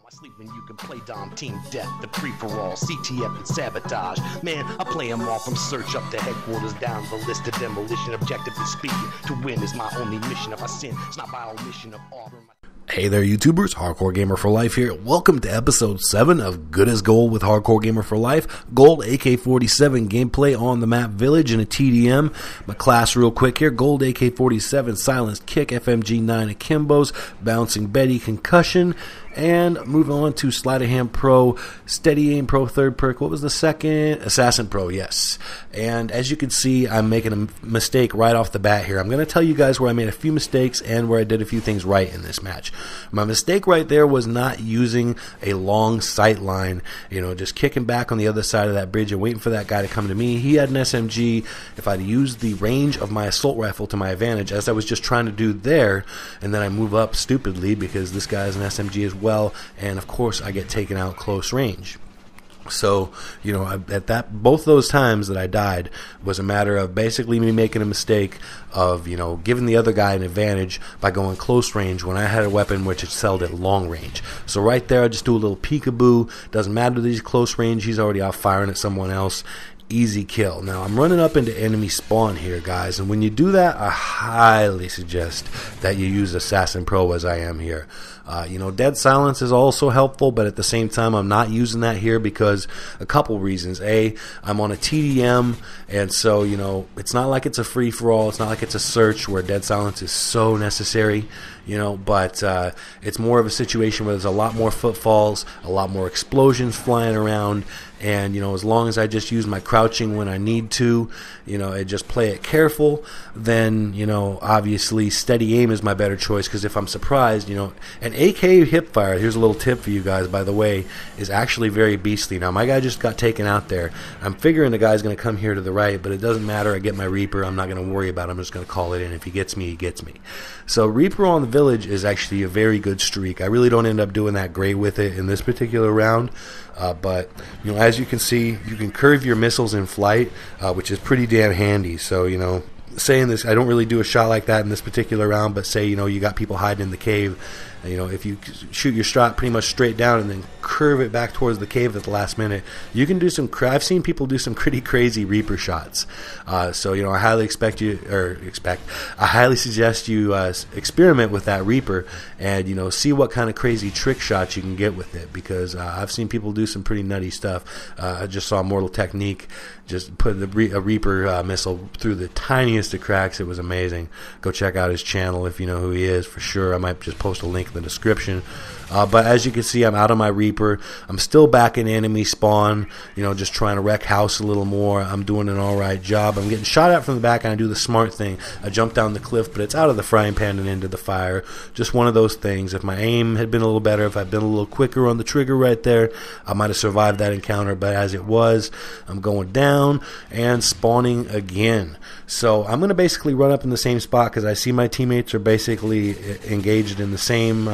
I sleep when you can play Dom Team Death, the free-for-all, CTF and sabotage. Man, I play them all from search up to headquarters, down the list of demolition. Objectively speaking, to win is my only mission. If I sin, it's not by omission of honor. Hey there, YouTubers. HARDCOREgmr4lyf here. Welcome to episode 7 of Good as Gold with HARDCOREgmr4lyf. Gold AK-47 gameplay on the map Village in a TDM. My class real quick here. Gold AK-47, silenced kick, FMG 9 akimbos, bouncing Betty, concussion. And moving on to Sleight of Hand Pro, Steady Aim Pro, third perk. What was the second? Assassin Pro, yes. And as you can see, I'm making a mistake right off the bat here. I'm going to tell you guys where I made a few mistakes and where I did a few things right in this match. My mistake right there was not using a long sight line, just kicking back on the other side of that bridge and waiting for that guy to come to me. He had an SMG. If I'd used the range of my assault rifle to my advantage, as I was just trying to do there, and then I move up stupidly because this guy has an SMG as well. And of course I get taken out close range. So, at both those times that I died was a matter of basically me making a mistake of, giving the other guy an advantage by going close range when I had a weapon which excelled at long range. So right there, I just do a little peekaboo. Doesn't matter that he's close range. He's already out firing at someone else. Easy kill. Now, I'm running up into enemy spawn here, guys. And when you do that, I highly suggest that you use Assassin Pro as I am here. Dead silence is also helpful, but at the same time, I'm not using that here because a couple reasons. A, I'm on a TDM, and so, it's not like it's a free-for-all. It's not like it's a search where dead silence is so necessary, but it's more of a situation where there's a lot more footfalls, a lot more explosions flying around, and, as long as I just use my crouching when I need to, I just play it careful, then, obviously steady aim is my better choice, because if I'm surprised, an AK hipfire, here's a little tip for you guys, by the way, is actually very beastly. Now, my guy just got taken out there. I'm figuring the guy's going to come here to the right, but it doesn't matter. I get my Reaper. I'm not going to worry about it. I'm just going to call it in. If he gets me, he gets me. So Reaper on the Village is actually a very good streak. I really don't end up doing that great with it in this particular round. But, as you can see, you can curve your missiles in flight, which is pretty damn handy. So, saying this, I don't really do a shot like that in this particular round, but say, you got people hiding in the cave. If you shoot your shot pretty much straight down and then curve it back towards the cave at the last minute, you can do some. I've seen people do some pretty crazy Reaper shots. So I highly I highly suggest you experiment with that Reaper and see what kind of crazy trick shots you can get with it, because I've seen people do some pretty nutty stuff. I just saw Immortal technique. Just put a Reaper missile through the tiniest of cracks. It was amazing. Go check out his channel if you know who he is for sure. I might just post a link in the description. But as you can see, I'm out of my Reaper. I'm still back in enemy spawn, just trying to wreck house a little more. I'm doing an alright job. I'm getting shot at from the back, and I do the smart thing. I jump down the cliff, but it's out of the frying pan and into the fire. Just one of those things. If my aim had been a little better, if I'd been a little quicker on the trigger right there, I might have survived that encounter. But as it was, I'm going down and spawning again. So I'm going to basically run up in the same spot because I see my teammates are basically engaged in the same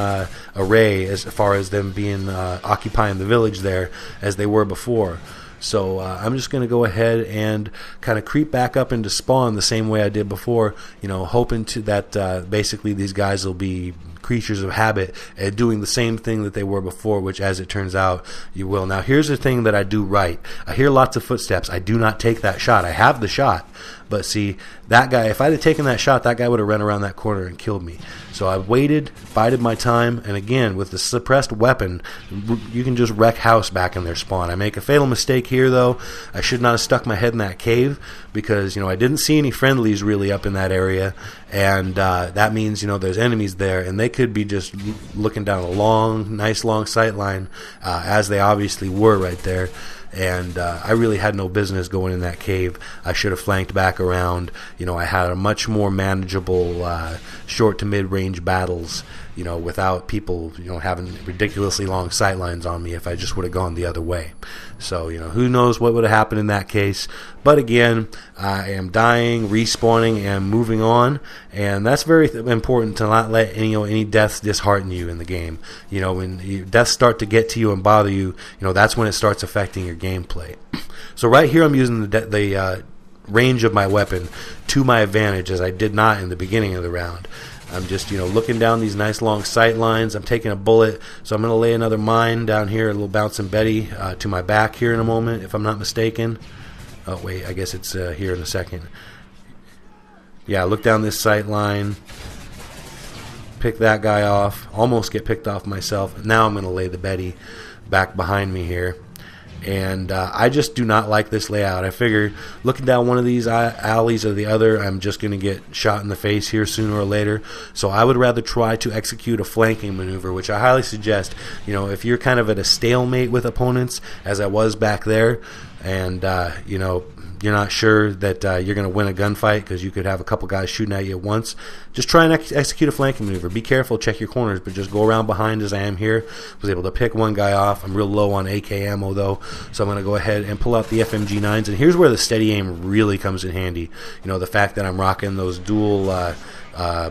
array as far as them being occupying the village there as they were before. So I'm just going to go ahead and kind of creep back up into spawn the same way I did before, hoping that basically these guys will be creatures of habit at doing the same thing that they were before, which, as it turns out, you will. Now, here's the thing that I do right. I hear lots of footsteps. I do not take that shot. I have the shot, but see, that guy, if I had taken that shot, that guy would have run around that corner and killed me. So I waited, bided my time, and again, with the suppressed weapon, you can just wreck house back in their spawn. I make a fatal mistake here, though. I should not have stuck my head in that cave because, I didn't see any friendlies really up in that area, and that means, there's enemies there, and they could be just looking down a nice long sight line, as they obviously were right there. And I really had no business going in that cave. I should have flanked back around. I had a much more manageable short to mid-range battles, without people, having ridiculously long sight lines on me if I just would have gone the other way. So, who knows what would have happened in that case. But again, I am dying, respawning, and moving on. And that's very important to not let any deaths dishearten you in the game. When deaths start to get to you and bother you, that's when it starts affecting your gameplay. So right here I'm using the range of my weapon to my advantage, as I did not in the beginning of the round. I'm just, looking down these nice long sight lines. I'm taking a bullet, so I'm going to lay another mine down here, a little bouncing Betty, to my back here in a moment, if I'm not mistaken. Oh, wait, I guess it's here in a second. Yeah, look down this sight line. Pick that guy off. Almost get picked off myself. Now I'm going to lay the Betty back behind me here. And I just do not like this layout. I figure looking down one of these alleys or the other, I'm just going to get shot in the face here sooner or later. So I would rather try to execute a flanking maneuver, which I highly suggest. If you're kind of at a stalemate with opponents, as I was back there, and you're not sure that you're going to win a gunfight because you could have a couple guys shooting at you at once, just try and execute a flanking maneuver. Be careful, check your corners, but just go around behind as I am here. Was able to pick one guy off. I'm real low on AK ammo though, so I'm going to go ahead and pull out the FMG9s. And here's where the steady aim really comes in handy. The fact that I'm rocking those dual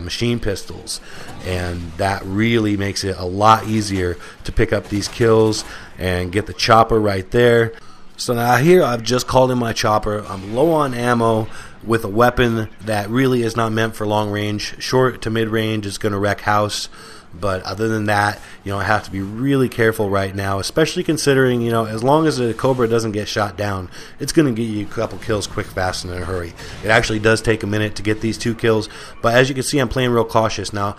machine pistols, and that really makes it a lot easier to pick up these kills and get the chopper right there. So now here I've just called in my chopper. I'm low on ammo with a weapon that really is not meant for long range. Short to mid range is going to wreck house. But other than that, I have to be really careful right now, especially considering, as long as the Cobra doesn't get shot down, it's going to get you a couple kills quick, fast, and in a hurry. It actually does take a minute to get these 2 kills. But as you can see, I'm playing real cautious now.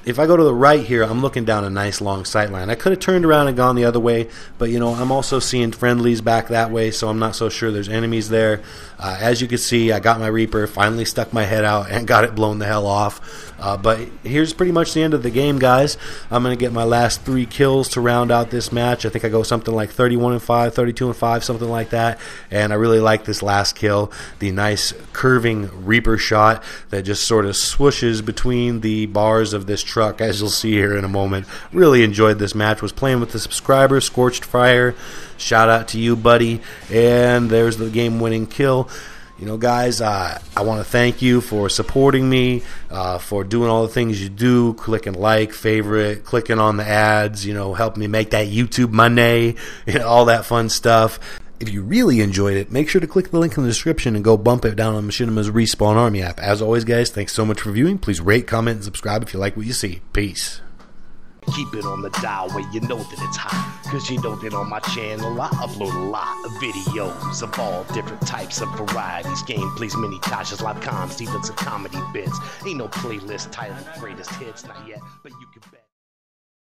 If I go to the right here, I'm looking down a nice long sight line. I could have turned around and gone the other way, but I'm also seeing friendlies back that way, so I'm not so sure there's enemies there. As you can see, I got my Reaper, finally stuck my head out, and got it blown the hell off. But here's pretty much the end of the game, guys. I'm going to get my last 3 kills to round out this match. I think I go something like 31-5, 32-5, something like that. And I really like this last kill, the nice curving Reaper shot that just sort of swooshes between the bars of this truck, as you'll see here in a moment. Really enjoyed this match. Was playing with the subscriber, Scorched Fire. Shout out to you, buddy. And there's the game-winning kill. Guys, I want to thank you for supporting me, for doing all the things you do, clicking like, favorite, clicking on the ads, helping me make that YouTube money, all that fun stuff. If you really enjoyed it, make sure to click the link in the description and go bump it down on Machinima's Respawn Army app. As always, guys, thanks so much for viewing. Please rate, comment, and subscribe if you like what you see. Peace. Keep it on the dial where you know that it's hot, cause you know that on my channel I upload a lot of videos of all different types of varieties, gameplays, mini tashes, live comms, even some comedy bits. Ain't no playlist titled greatest hits, not yet, but you can bet.